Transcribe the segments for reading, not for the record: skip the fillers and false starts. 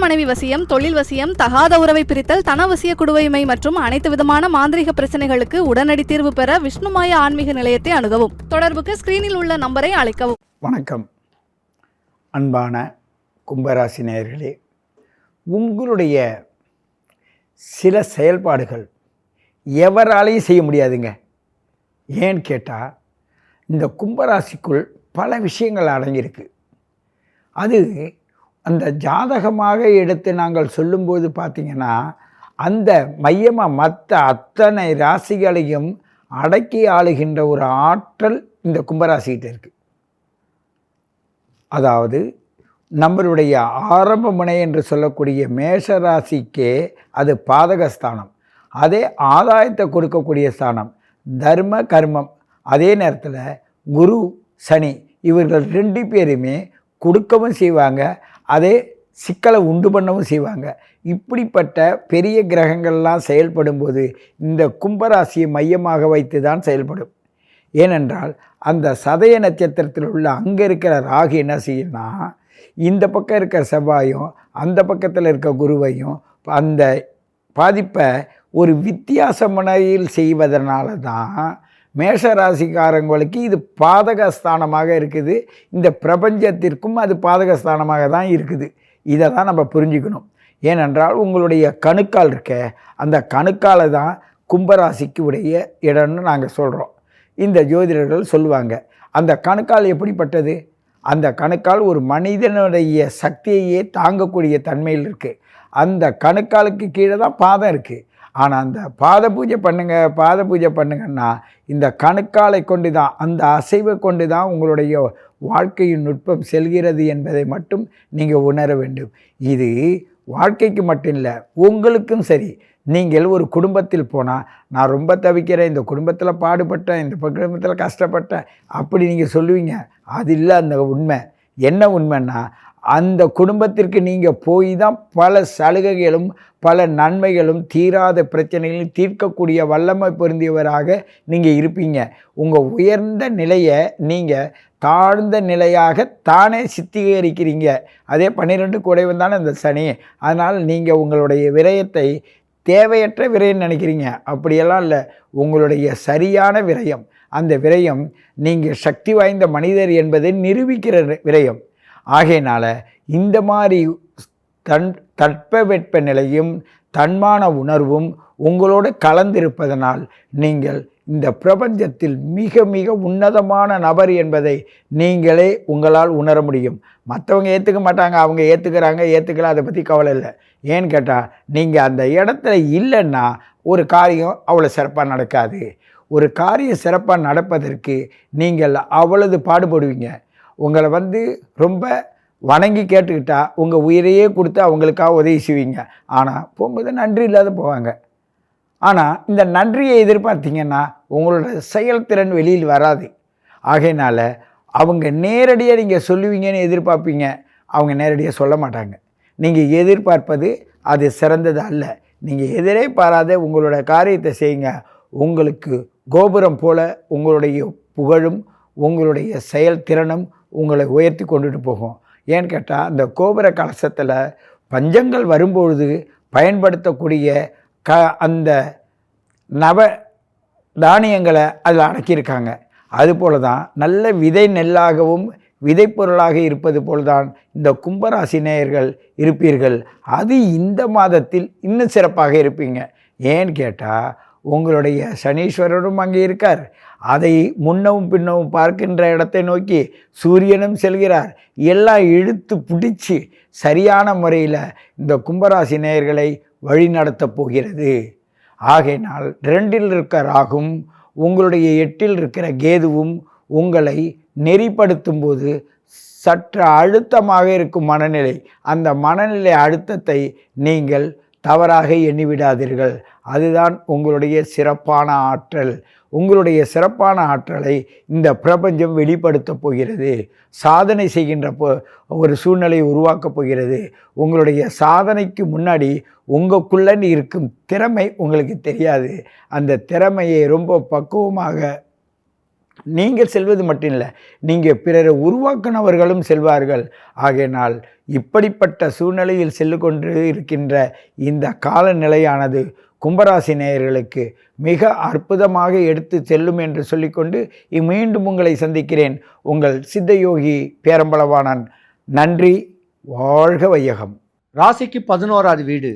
மனைவி வசியம், தொழில் வசியம், தகாத உறவை பிரித்தல், தனவசிய குடுவைமை மற்றும் அனைத்து விதமான மாந்திரிக பிரச்சனைகளுக்கு உடனடி தீர்வு பெற விஷ்ணுமாய ஆன்மீக நிலையத்தை அணுகவும். தொடர்புக்கு ஸ்கிரீனில் உள்ள நம்பரை அழைக்கவும். வணக்கம் அன்பான கும்பராசி நேயர்களே, உங்களுடைய சில செயல்பாடுகள் எவராலையும் செய்ய முடியாதுங்க. ஏன்னு கேட்டால், இந்த கும்பராசிக்குள் பல விஷயங்கள் அடங்கியிருக்கு. அது அந்த ஜாதகமாக எடுத்து நாங்கள் சொல்லும்போது பார்த்திங்கன்னா, அந்த மையமாக மற்ற அத்தனை ராசிகளையும் அடக்கி ஆளுகின்ற ஒரு ஆற்றல் இந்த கும்பராசிக்கிட்ட இருக்குது. அதாவது நம்மளுடைய ஆரம்ப முனை என்று சொல்லக்கூடிய மேஷ ராசிக்கே அது பாதகஸ்தானம், அதே ஆதாயத்தை கொடுக்கக்கூடிய ஸ்தானம், தர்ம கர்மம். அதே நேரத்தில் குரு சனி இவர்கள் 2 பேருமே கொடுக்கவும் செய்வாங்க, அதே சிக்கலை உண்டு பண்ணவும் செய்வாங்க. இப்படிப்பட்ட பெரிய கிரகங்கள்லாம் செயல்படும் போது இந்த கும்பராசியை மையமாக வைத்து தான் செயல்படும். ஏனென்றால் அந்த சதய நட்சத்திரத்தில் உள்ள அங்கே இருக்கிற ராகு என்ன செய்யணும்னா, இந்த பக்கம் இருக்கிற செவ்வாயும் அந்த பக்கத்தில் இருக்க குருவையும் அந்த பாதிப்பை ஒரு வித்தியாச முறையில் செய்வதனால தான் மேஷராசிக்காரங்களுக்கு இது பாதகஸ்தானமாக இருக்குது. இந்த பிரபஞ்சத்திற்கும் அது பாதகஸ்தானமாக தான் இருக்குது. இதை தான் நம்ம புரிஞ்சுக்கணும். ஏனென்றால் உங்களுடைய கணுக்கால் இருக்க அந்த கணுக்காலை தான் கும்பராசிக்கு உடைய இடம்னு நாங்கள் சொல்கிறோம். இந்த ஜோதிடர்கள் சொல்லுவாங்க. அந்த கணுக்கால் எப்படிப்பட்டது? அந்த கணுக்கால் ஒரு மனிதனுடைய சக்தியையே தாங்கக்கூடிய தன்மையில் இருக்குது. அந்த கணுக்காலுக்கு கீழே தான் பாதம் இருக்குது. ஆனால் அந்த பாத பூஜை பண்ணுங்கன்னா இந்த கணுக்காலை கொண்டு தான், அந்த அசைவை கொண்டு தான் உங்களுடைய வாழ்க்கையின் நுட்பம் செல்கிறது என்பதை மட்டும் நீங்கள் உணர வேண்டும். இது வாழ்க்கைக்கு மட்டும் இல்லை, உங்களுக்கும் சரி. நீங்கள் ஒரு குடும்பத்தில் போனால், நான் ரொம்ப தவிக்கிறேன், இந்த குடும்பத்தில் பாடுபட்டேன், இந்த குடும்பத்தில் கஷ்டப்பட்டேன் அப்படி நீங்கள் சொல்லுவீங்க. அது இல்லை அந்த உண்மை. என்ன உண்மைன்னா, அந்த குடும்பத்திற்கு நீங்கள் போய் தான் பல சலுகைகளும் பல நன்மைகளும் தீராத பிரச்சனைகளும் தீர்க்கக்கூடிய வல்லமை பொருந்தியவராக நீங்கள் இருப்பீங்க. உங்கள் உயர்ந்த நிலையை நீங்கள் தாழ்ந்த நிலையாக தானே சித்தீகரிக்கிறீங்க. அதே 12 குடைவன் தானே இந்த சனி. அதனால் நீங்கள் உங்களுடைய விரயத்தை தேவையற்ற விரயம் நினைக்கிறீங்க. அப்படியெல்லாம் இல்லை, உங்களுடைய சரியான விரயம். அந்த விரயம் நீங்கள் சக்தி வாய்ந்த மனிதர் என்பதை நிரூபிக்கிற விரயம். ஆகையினால் இந்த மாதிரி தட்பவெட்ப நிலையும் தன்மான உணர்வும் உங்களோடு கலந்திருப்பதனால் நீங்கள் இந்த பிரபஞ்சத்தில் மிக மிக உன்னதமான நபர் என்பதை நீங்களே உங்களால் உணர முடியும். மற்றவங்க ஏற்றுக்க மாட்டாங்க, அவங்க ஏற்றுக்கல, அதை பற்றி கவலை இல்லை. ஏன்னு கேட்டால், நீங்கள் அந்த இடத்துல இல்லைன்னா ஒரு காரியம் அவ்வளோ சிறப்பாக நடக்காது. ஒரு காரியம் சிறப்பாக நடப்பதற்கு நீங்கள் அவ்வளவு பாடுபடுவீங்க. உங்களை ரொம்ப வணங்கி கேட்டுக்கிட்டா உங்கள் உயிரையே கொடுத்து அவங்களுக்காக உதவி செய்வீங்க. ஆனால் போகும்போது நன்றி இல்லாத போவாங்க. ஆனால் இந்த நன்றியை எதிர்பார்த்தீங்கன்னா உங்களோட செயல்திறன் வெளியில் வராது. ஆகையினால் அவங்க நேரடியாக நீங்கள் சொல்லுவீங்கன்னு எதிர்பார்ப்பீங்க, அவங்க நேரடியாக சொல்ல மாட்டாங்க. நீங்கள் எதிர்பார்ப்பது அது சிறந்தது அல்ல. நீங்கள் எதிரே பாராத உங்களோட காரியத்தை செய்யுங்க. உங்களுக்கு கோபுரம் போல உங்களுடைய புகழும் உங்களுடைய செயல்திறனும் உங்களை உயர்த்தி கொண்டுட்டு போகும். ஏன்னு கேட்டால், அந்த கோபுர கலசத்தில் பஞ்சங்கள் வரும்பொழுது பயன்படுத்தக்கூடிய அந்த நவ தானியங்களை அதில் அடக்கியிருக்காங்க. அதுபோல தான் நல்ல விதை நெல்லாகவும் விதைப்பொருளாக இருப்பது போல்தான் இந்த கும்பராசி நேயர்கள் இருப்பீர்கள். அது இந்த மாதத்தில் இன்னும் சிறப்பாக இருப்பீங்க. ஏன்னு கேட்டால், உங்களுடைய சனீஸ்வரரும் அங்கே இருக்கார். அதை முன்னவும் பின்னவும் பார்க்கின்ற இடத்தை நோக்கி சூரியனும் செல்கிறார். எல்லாம் இழுத்து பிடிச்சி சரியான முறையில் இந்த கும்பராசி நேயர்களை வழி நடத்தப் போகிறது. ஆகையினால் 2இல் இருக்கிற ராகும் உங்களுடைய 8இல் இருக்கிற கேதுவும் உங்களை நெறிப்படுத்தும் போது சற்று அழுத்தமாக இருக்கும் மனநிலை, அந்த மனநிலை அழுத்தத்தை நீங்கள் தவறாக எண்ணிவிடாதீர்கள். அதுதான் உங்களுடைய சிறப்பான ஆற்றல். உங்களுடைய சிறப்பான ஆற்றலை இந்த பிரபஞ்சம் வெளிப்படுத்தப் போகிறது. சாதனை செய்கின்ற ஒரு சூழ்நிலையை உருவாக்கப் போகிறது. உங்களுடைய சாதனைக்கு முன்னாடி உங்களுக்குள்ளே இருக்கும் திறமை உங்களுக்கு தெரியாது. அந்த திறமையை ரொம்ப பக்குவமாக நீங்கள் செல்வது மட்டும் இல்லை, நீங்கள் பிறரை உருவாக்கினவர்களும் செல்வார்கள். ஆகையினால் இப்படிப்பட்ட சூழ்நிலையில் செல்லு கொண்டு இருக்கின்ற இந்த காலநிலையானது கும்பராசி நேயர்களுக்கு மிக அற்புதமாக எடுத்து செல்லும் என்று சொல்லிக்கொண்டு மீண்டும் உங்களை சந்திக்கிறேன். உங்கள் சித்தயோகி பேரம்பளவாணன். நன்றி. வாழ்க வையகம். ராசிக்கு 11வது வீடு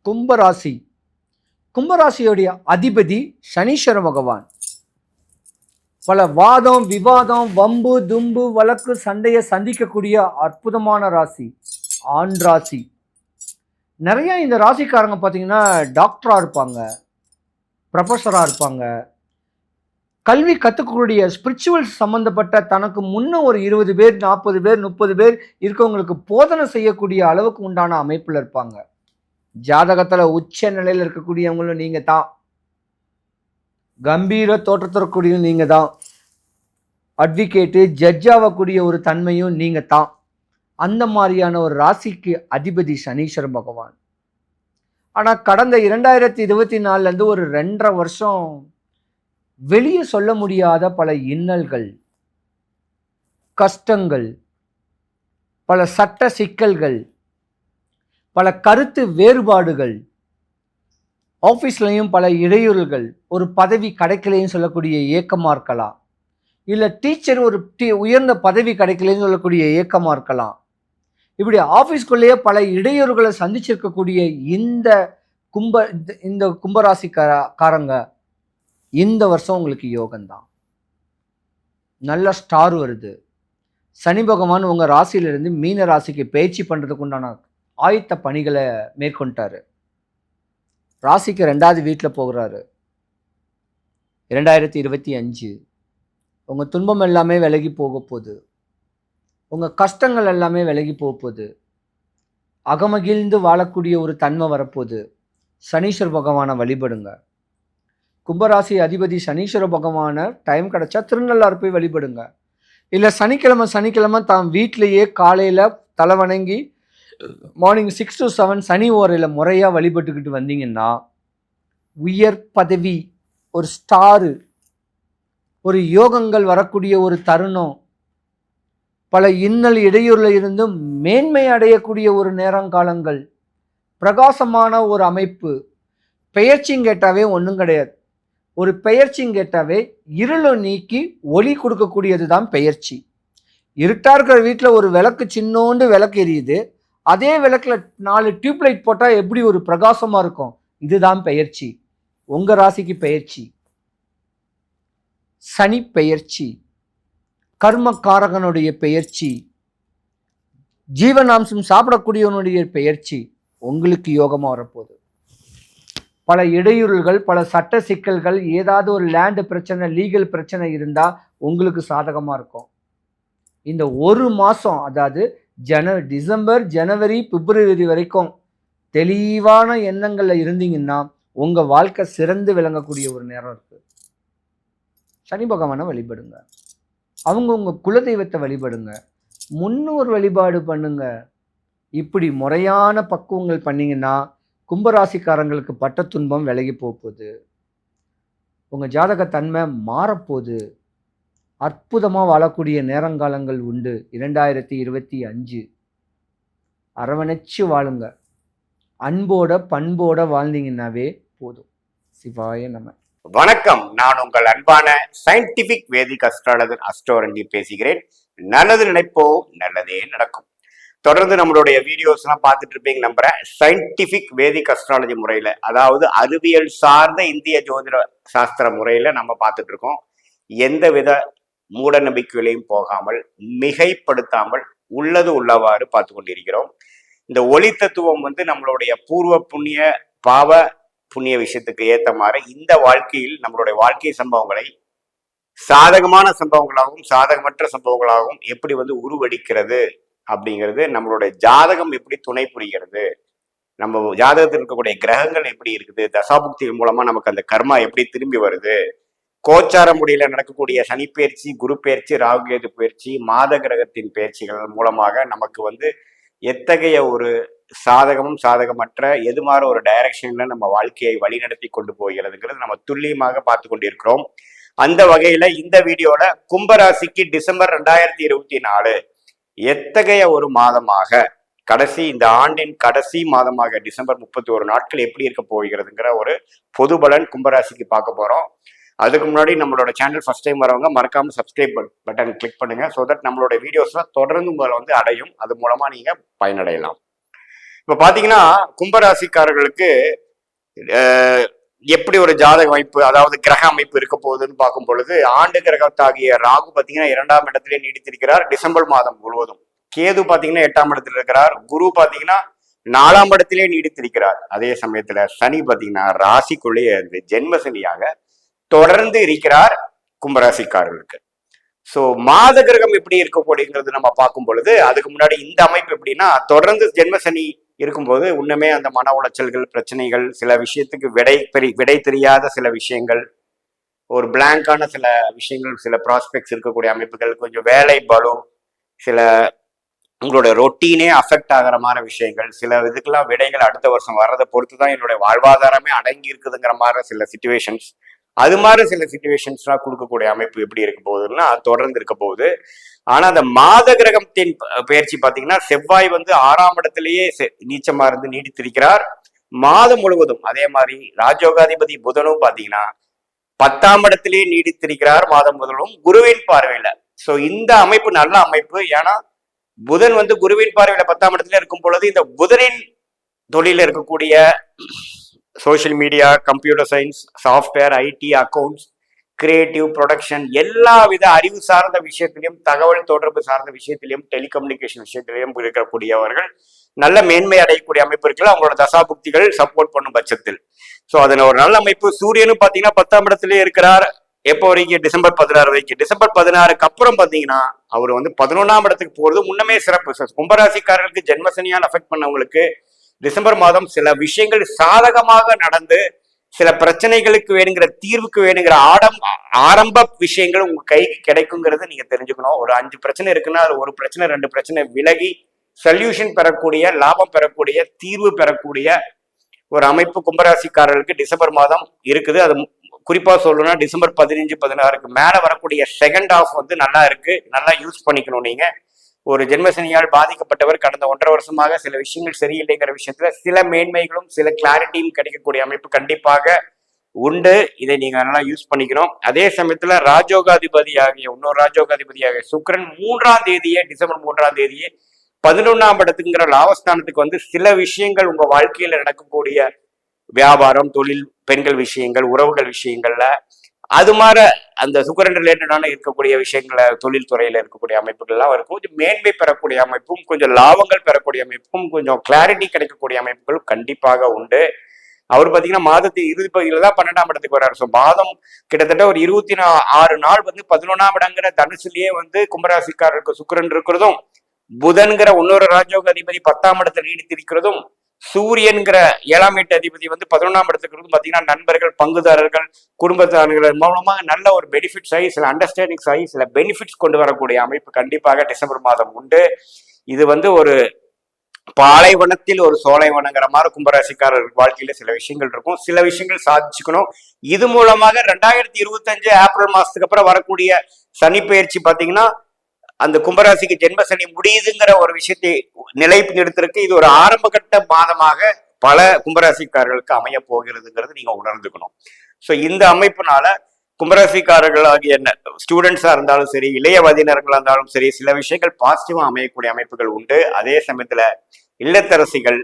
கும்பராசி. கும்பராசியோடைய அதிபதி சனீஸ்வர பகவான். பல வாதம், விவாதம், வம்பு, தும்பு, வழக்கு, சண்டையை சந்திக்கக்கூடிய அற்புதமான ராசி, ஆண் ராசி. நிறைய இந்த ராசிக்காரங்க பார்த்தீங்கன்னா டாக்டராக இருப்பாங்க, ப்ரொஃபஸராக இருப்பாங்க, கல்வி கற்றுக்கக்கூடிய ஸ்பிரிச்சுவல் சம்மந்தப்பட்ட தனக்கு முன்ன ஒரு 20 பேர் 40 பேர் 30 பேர் இருக்கவங்களுக்கு போதனை செய்யக்கூடிய அளவுக்கு உண்டான அமைப்பில் இருப்பாங்க. ஜாதகத்தில் உச்ச நிலையில் இருக்கக்கூடியவங்களும் நீங்கள் தான். கம்பீர தோற்றத்திற்கூடிய நீங்கள் தான். அட்வொகேட்டு, ஜட்ஜ் ஆகக்கூடிய ஒரு தன்மையும் நீங்கள் தான். அந்த மாதிரியான ஒரு ராசிக்கு அதிபதி சனீஸ்வர பகவான். ஆனால் கடந்த 2024 ஒரு 2.5 வருஷம் வெளியே சொல்ல முடியாத பல இன்னல்கள், கஷ்டங்கள், பல சட்ட சிக்கல்கள், பல கருத்து வேறுபாடுகள், ஆஃபீஸ்லையும் பல இடையூறுகள், ஒரு பதவி கிடைக்கலைன்னு சொல்லக்கூடிய ஏக்கமாக இருக்கலாம், இல்லை டீச்சர் ஒரு உயர்ந்த பதவி கிடைக்கலைன்னு சொல்லக்கூடிய ஏக்கமாக இருக்கலாம். இப்படி ஆஃபீஸ்குள்ளேயே பல இடையூறுகளை சந்திச்சிருக்கக்கூடிய இந்த கும்பராசிக்காரங்க இந்த வருஷம் உங்களுக்கு யோகம்தான். நல்ல ஸ்டார் வருது. சனி பகவான் உங்கள் ராசியிலிருந்து மீன ராசிக்கு பயிற்சி பண்ணுறதுக்கு உண்டான ஆயத்த பணிகளை மேற்கொண்டாரு. ராசிக்கு 2வது வீட்டில் போகிறாரு. 2025 உங்கள் துன்பம் எல்லாமே விலகி போக போகுது. உங்கள் கஷ்டங்கள் எல்லாமே விலகி போக போகுது. அகமகிழ்ந்து வாழக்கூடிய ஒரு தன்மை வரப்போகுது. சனீஸ்வர பகவானை வழிபடுங்க. கும்பராசி அதிபதி சனீஸ்வர பகவானை டைம் கிடைச்சா திருநள்ளாறு போய் வழிபடுங்க. இல்லை சனிக்கிழமை தான் வீட்டிலேயே காலையில் தலை வணங்கி மார்னிங் 6 to 7 சனி ஓரையில் முறையாக வழிபட்டுக்கிட்டு வந்தீங்கன்னா உயர் பதவி, ஒரு ஸ்டாரு, ஒரு யோகங்கள் வரக்கூடிய ஒரு தருணம், பல இன்னல் இடையூறில் இருந்து மேன்மை அடையக்கூடிய ஒரு நேரங்காலங்கள், பிரகாசமான ஒரு அமைப்பு. பெயர்ச்சின்னு கேட்டாவே ஒன்றும் கிடையாது. ஒரு பெயர்ச்சின்னு கேட்டாவே இருளை நீக்கி ஒளி கொடுக்கக்கூடியது தான் பெயர்ச்சி. இருட்டாக இருக்கிற வீட்டில் ஒரு விளக்கு, சின்னோண்டு விளக்கு எரியுது. அதே விளக்கில் 4 டியூப்லைட் போட்டால் எப்படி ஒரு பிரகாசமாக இருக்கும். இதுதான் பெயர்ச்சி. உங்கள் ராசிக்கு பெயர்ச்சி. சனி பெயர்ச்சி, கர்மக்காரகனுடைய பெயர்ச்சி, ஜீவனாம்சம் சாப்பிடக்கூடியவனுடைய பெயர்ச்சி உங்களுக்கு யோகமாக வரப்போகுது. பல இடையூறுகள், பல சட்ட சிக்கல்கள், ஏதாவது ஒரு லேண்டு பிரச்சனை, லீகல் பிரச்சனை இருந்தால் உங்களுக்கு சாதகமாக இருக்கும். இந்த ஒரு மாதம், அதாவது டிசம்பர், ஜனவரி, பிப்ரவரி வரைக்கும் தெளிவான எண்ணங்களில் இருந்தீங்கன்னா உங்கள் வாழ்க்கை சிறந்து விளங்கக்கூடிய ஒரு நேரம் இருக்குது. சனி பகவானை வழிபடுங்க. உங்கள் குலதெய்வத்தை வழிபடுங்க. முன்னோர் வழிபாடு பண்ணுங்க. இப்படி முறையான பக்குவங்கள் பண்ணிங்கன்னா கும்பராசிக்காரங்களுக்கு பட்ட துன்பம் விலகி போகுது. உங்கள் ஜாதக தன்மை மாறப்போகுது. அற்புதமாக வாழக்கூடிய நேரங்காலங்கள் உண்டு. 2025 அரவணைச்சு வாழுங்க. அன்போட பண்போட வாழ்ந்தீங்கன்னாவே போதும். சிவாய நம. வணக்கம். நான் உங்கள் அன்பான சயின்டிபிக் வேதிக் அஸ்ட்ராலஜர் அஸ்ட்ரோரஞ்சி பேசுகிறேன். நல்லது நினைப்போம், நல்லதே நடக்கும். தொடர்ந்து நம்மளுடைய வீடியோஸ் எல்லாம் பார்த்துட்டு இருப்பீங்க நம்புறேன். சயின்டிபிக் வேதிக் அஸ்ட்ராலஜி முறையில, அதாவது அறிவியல் சார்ந்த இந்திய ஜோதிட சாஸ்திர முறையில நம்ம பார்த்துட்டு இருக்கோம். எந்தவித மூட நம்பிக்கைகளையும் போகாமல், மிகைப்படுத்தாமல், உள்ளது உள்ளவாறு பார்த்து கொண்டிருக்கிறோம். இந்த ஒளி தத்துவம் நம்மளுடைய பூர்வ புண்ணிய பாவ புண்ணிய விஷயத்துக்கு ஏற்ற மாதிரி இந்த வாழ்க்கையில் நம்மளுடைய வாழ்க்கை சம்பவங்களை சாதகமான சம்பவங்களாகவும் சாதகமற்ற சம்பவங்களாகவும் எப்படி உருவடிக்கிறது அப்படிங்கிறது, நம்மளுடைய ஜாதகம் எப்படி துணை புரிகிறது, நம்ம ஜாதகத்தில் இருக்கக்கூடிய கிரகங்கள் எப்படி இருக்குது, தசாபுக்திகள் மூலமா நமக்கு அந்த கர்மா எப்படி திரும்பி வருது, கோச்சார முறையில நடக்கக்கூடிய சனிப்பெயர்ச்சி, குரு பயிற்சி, ராகுகேது பயிற்சி, மாத கிரகத்தின் பயிற்சிகள் மூலமாக நமக்கு எத்தகைய ஒரு சாதகமும் சாதகமற்ற எது மாதிரி ஒரு டைரக்ஷன்ல நம்ம வாழ்க்கையை வழிநடத்தி கொண்டு போகிறதுங்கிறது நம்ம துல்லியமாக பார்த்து கொண்டிருக்கிறோம். அந்த வகையில இந்த வீடியோல கும்பராசிக்கு டிசம்பர் 2024 எத்தகைய ஒரு மாதமாக இந்த ஆண்டின் கடைசி மாதமாக டிசம்பர் 31 நாட்கள் எப்படி இருக்க போகிறதுங்கிற ஒரு பொது பலன் கும்பராசிக்கு பார்க்க போறோம். அதுக்கு முன்னாடி நம்மளோட சேனல் ஃபர்ஸ்ட் டைம் வரவங்க மறக்காம சப்ஸ்கிரைப் பட்டன் கிளிக் பண்ணுங்க. ஸோ தட் நம்மளோட வீடியோஸ்லாம் தொடர்ந்து உங்களை வந்து அடையும். அது மூலமா நீங்க பயனடையலாம். இப்ப பாத்தீங்கன்னா கும்பராசிக்காரர்களுக்கு எப்படி ஒரு ஜாதக அமைப்பு, அதாவது கிரக அமைப்பு இருக்க போகுதுன்னு பார்க்கும் பொழுது, ஆண்டு கிரகத்தாகிய ராகு பாத்தீங்கன்னா 2ஆம் இடத்திலே நீடித்திருக்கிறார் டிசம்பர் மாதம் முழுவதும். கேது பாத்தீங்கன்னா 8ஆம் இடத்துல இருக்கிறார். குரு பாத்தீங்கன்னா 4ஆம் இடத்திலே நீடித்திருக்கிறார். அதே சமயத்துல சனி பாத்தீங்கன்னா ராசிக்குள்ளேயே இருந்து ஜென்ம சனியாக தொடர்ந்து இருக்கிறார் கும்பராசிக்காரர்களுக்கு. ஸோ மாத கிரகம் எப்படி இருக்கக்கூடியது நம்ம பார்க்கும் பொழுது, அதுக்கு முன்னாடி இந்த அமைப்பு எப்படின்னா, தொடர்ந்து ஜென்ம சனி இருக்கும்போது இன்னுமே அந்த மன உளைச்சல்கள், பிரச்சனைகள், சில விஷயத்துக்கு விடை தெரியாத சில விஷயங்கள், ஒரு பிளாங்கான சில விஷயங்கள், சில ப்ராஸ்பெக்ட்ஸ் இருக்கக்கூடிய அமைப்புகள், கொஞ்சம் வேலை பலு, சில உங்களோட ரொட்டீனே அஃபெக்ட் ஆகிற மாதிரி விஷயங்கள், சில இதுக்கெல்லாம் விடைகள் அடுத்த வருஷம் வர்றதை பொறுத்து தான் என்னுடைய வாழ்வாதாரமே அடங்கி இருக்குதுங்கிற மாதிரி சில சிச்சுவேஷன்ஸ், அது மாதிரி சில சிச்சுவேஷன்ஸ்லாம் கொடுக்கக்கூடிய அமைப்பு எப்படி இருக்க போகுதுன்னா தொடர்ந்து இருக்க போகுது. ஆனா அந்த மாத கிரகத்தின் பயிற்சி பாத்தீங்கன்னா செவ்வாய் வந்து 6ஆம் இடத்திலேயே நீச்சமா இருந்து நீடித்திருக்கிறார் மாதம் முழுவதும். அதே மாதிரி ராஜயோகாதிபதி புதனும் பாத்தீங்கன்னா 10ஆம் இடத்திலேயே நீடித்திருக்கிறார் மாதம் முழுவதும் குருவின் பார்வையில. சோ இந்த அமைப்பு நல்ல அமைப்பு. ஏன்னா புதன் வந்து குருவின் பார்வையில 10ஆம் இடத்துல இருக்கும் பொழுது இந்த புதனின் தொழில இருக்கக்கூடிய social media, computer science, software, IT, accounts, creative, production, எல்லா வித அறிவு சார்ந்த விஷயத்திலையும், தகவல் தொடர்பு சார்ந்த விஷயத்திலையும், டெலிகம்யூனிகேஷன் விஷயத்திலையும் இருக்கக்கூடியவர்கள் நல்ல மேன்மை அடையக்கூடிய அமைப்பு இருக்குல்ல, அவங்களோட தசாபுக்திகள் சப்போர்ட் பண்ணும் பட்சத்தில். ஸோ அதில் ஒரு நல்ல அமைப்பு. சூரியனும் பார்த்தீங்கன்னா 10ஆம் இடத்திலே இருக்கிறார். எப்போ வரைக்கும்? டிசம்பர் 16 வரைக்கும். டிசம்பர் 16க்கு அப்புறம் பார்த்தீங்கன்னா அவர் வந்து 11ஆம் இடத்துக்கு போகிறது முன்னமே சிறப்பு. கும்பராசிக்காரர்களுக்கு ஜென்மசனியால் அஃபெக்ட் பண்ணவங்களுக்கு டிசம்பர் மாதம் சில விஷயங்கள் சாதகமாக நடந்து, சில பிரச்சனைகளுக்கு வேணுங்கிற தீர்வுக்கு வேணுங்கிற ஆரம்ப விஷயங்கள் உங்க கைக்கு கிடைக்குங்கிறது நீங்க தெரிஞ்சுக்கணும். ஒரு 5 பிரச்சனை இருக்குன்னா அது ஒரு பிரச்சனை 2 பிரச்சனை விலகி சொல்யூஷன் பெறக்கூடிய, லாபம் பெறக்கூடிய, தீர்வு பெறக்கூடிய ஒரு அமைப்பு கும்பராசிக்காரர்களுக்கு டிசம்பர் மாதம் இருக்குது. அது குறிப்பா சொல்லணும்னா டிசம்பர் 15, 16க்கு மேல வரக்கூடிய செகண்ட் ஹாஃப் வந்து நல்லா இருக்கு. நல்லா யூஸ் பண்ணிக்கணும். நீங்க ஒரு ஜென்மசனியால் பாதிக்கப்பட்டவர் கடந்த 1.5 வருஷமாக சில விஷயங்கள் சரியில்லைங்கிற விஷயத்துல சில மேன்மைகளும் சில கிளாரிட்டியும் கிடைக்கக்கூடிய அமைப்பு கண்டிப்பாக உண்டு. இதை நீங்க நல்லா யூஸ் பண்ணிக்கணும். அதே சமயத்துல இன்னொரு ராஜயோகாதிபதியாகிய சுக்கிரன் 3ஆம் தேதியே, டிசம்பர் 3ஆம் தேதியே 11ஆம் இடத்துங்கிற லாபஸ்தானத்துக்கு வந்து சில விஷயங்கள் உங்க வாழ்க்கையில நடக்கக்கூடிய வியாபாரம், தொழில், பெண்கள் விஷயங்கள், உறவுகள் விஷயங்கள்ல அது மாதிரி அந்த சுக்கிரன் ரிலேட்டடான இருக்கக்கூடிய விஷயங்கள, தொழில் துறையில இருக்கக்கூடிய அமைப்புகள்லாம் இருக்கும். கொஞ்சம் மேன்மை பெறக்கூடிய அமைப்பும், கொஞ்சம் லாபங்கள் பெறக்கூடிய அமைப்பும், கொஞ்சம் கிளாரிட்டி கிடைக்கக்கூடிய அமைப்புகளும் கண்டிப்பாக உண்டு. அவர் பார்த்தீங்கன்னா மாதத்தின் இறுதி பகுதியில தான் 12ஆம் இடத்துக்கு வர்றாரு. ஸோ மாதம் கிட்டத்தட்ட ஒரு 26 நாள் வந்து 11ஆம் இடங்கிற தனுசுலயே வந்து கும்பராசிக்காரருக்கு சுக்கிரன் இருக்கிறதும், புதன்கிற இன்னொரு ராஜயோக அதிபதி 10ஆம் இடத்துல நீடித்திருக்கிறதும், சூரியன்கிற 7ஆம் வீட்டு அதிபதி வந்து 11ஆம் இடத்துக்கு பாத்தீங்கன்னா நண்பர்கள், பங்குதாரர்கள், குடும்பத்தார்கள் மூலமாக நல்ல ஒரு பெனிஃபிட்ஸ் ஆகி, சில அண்டர்ஸ்டாண்டிங்ஸ் ஆகி, சில பெனிஃபிட்ஸ் கொண்டு வரக்கூடிய அமைப்பு கண்டிப்பாக டிசம்பர் மாதம் உண்டு. இது வந்து ஒரு பாலைவனத்தில் ஒரு சோலைவனங்கிற மாதிரி கும்பராசிக்காரர் வாழ்க்கையில சில விஷயங்கள் இருக்கும். சில விஷயங்கள் சாதிச்சுக்கணும். இது மூலமாக 2025 ஏப்ரல் மாசத்துக்கு அப்புறம் வரக்கூடிய சனி பயிற்சி பாத்தீங்கன்னா அந்த கும்பராசிக்கு ஜென்ம சனி முடியுதுங்கிற ஒரு விஷயத்தை நிலைநிறுத்திருக்கு. இது ஒரு ஆரம்ப கட்ட மாதமாக பல கும்பராசிக்காரர்களுக்கு அமைய போகிறதுங்கிறது நீங்க உணர்ந்துக்கணும். ஸோ இந்த அமைப்புனால கும்பராசிக்காரர்கள் ஆகிய ஸ்டூடெண்ட்ஸா இருந்தாலும் சரி, இளைய வதியினர்களா இருந்தாலும் சரி, சில விஷயங்கள் பாசிட்டிவா அமையக்கூடிய அமைப்புகள் உண்டு. அதே சமயத்துல இல்லத்தரசிகள்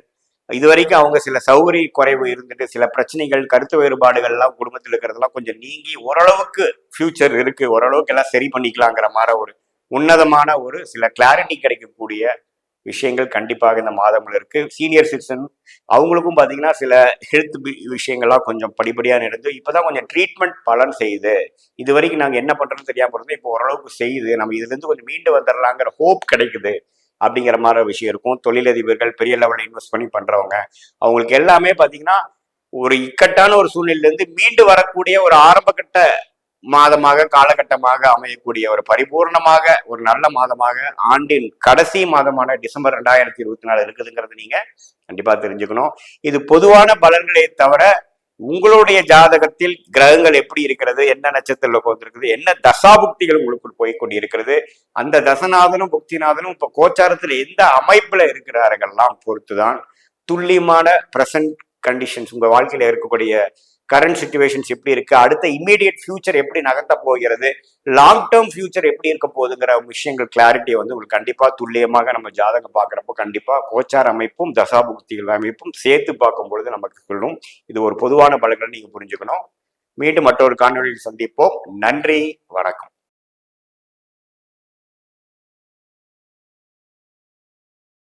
இதுவரைக்கும் அவங்க சில சௌகரிய குறைவு இருந்துட்டு, சில பிரச்சனைகள், கருத்து வேறுபாடுகள் எல்லாம் குடும்பத்தில் இருக்கிறதெல்லாம் கொஞ்சம் நீங்கி ஓரளவுக்கு ஃபியூச்சர் இருக்கு, ஓரளவுக்கு எல்லாம் சரி பண்ணிக்கலாங்கிற மாதிரி ஒரு உன்னதமான ஒரு சில கிளாரிட்டி கிடைக்கக்கூடிய விஷயங்கள் கண்டிப்பாக இந்த மாதங்கள் இருக்கு. சீனியர் சிட்டிசன் அவங்களுக்கும் பாத்தீங்கன்னா சில ஹெல்த் விஷயங்கள்லாம் கொஞ்சம் படிப்படியா நடந்து இப்பதான் கொஞ்சம் ட்ரீட்மெண்ட் பலன் செய்யுது. இது வரைக்கும் நாங்க என்ன பண்றோம்னு தெரியாம இருந்தோம், இப்போ ஓரளவுக்கு செய்யுது, நம்ம இதுல இருந்து கொஞ்சம் மீண்டு வந்துடலாங்கிற ஹோப் கிடைக்குது அப்படிங்கிற மாதிரி விஷயம் இருக்கும். தொழிலதிபர்கள், பெரிய லெவலில் இன்வெஸ்ட் பண்ணி பண்றவங்க, அவங்களுக்கு எல்லாமே பாத்தீங்கன்னா ஒரு இக்கட்டான ஒரு சூழ்நிலையிலிருந்து மீண்டு வரக்கூடிய ஒரு ஆரம்பகட்ட மாதமாக, காலகட்டமாக அமையக்கூடிய ஒரு பரிபூர்ணமாக ஒரு நல்ல மாதமாக ஆண்டின் கடைசி மாதமான டிசம்பர் 2024 இருக்குதுங்கிறது நீங்க கண்டிப்பா தெரிஞ்சுக்கணும். இது பொதுவான பலன்களை தவிர உங்களுடைய ஜாதகத்தில் கிரகங்கள் எப்படி இருக்கிறது, என்ன நட்சத்திரத்துல உட்கார்ந்திருக்குது, என்ன தசாபுக்திகள் உங்களுக்கு போய் கொண்டிருக்கிறது, அந்த தசநாதனும் புக்திநாதனும் இப்ப கோச்சாரத்துல எந்த அமைப்புல இருக்கிறார்கள்லாம் பொறுத்துதான் துல்லியமான பிரசன்ட் கண்டிஷன்ஸ், உங்க வாழ்க்கையில இருக்கக்கூடிய கரண்ட் சிச்சுவேஷன்ஸ் எப்படி இருக்கு, அடுத்த இம்மீடியட் ஃபியூச்சர் எப்படி நகர்த்த போகிறது, லாங் டேர்ம் ஃபியூச்சர் எப்படி இருக்க போகுதுங்கிற விஷயங்கள் கிளாரிட்டியை வந்து உங்களுக்கு கண்டிப்பா துல்லியமாக நம்ம ஜாதகம் பார்க்குறப்போ கண்டிப்பா கோச்சார அமைப்பும் தசாபுக்திகள் அமைப்பும் சேர்த்து பார்க்கும் பொழுது நமக்கு சொல்லும். இது ஒரு பொதுவான பலன்களை நீங்க புரிஞ்சுக்கணும். மீண்டும் மற்றொரு காணொலியில் சந்திப்போம். நன்றி, வணக்கம்.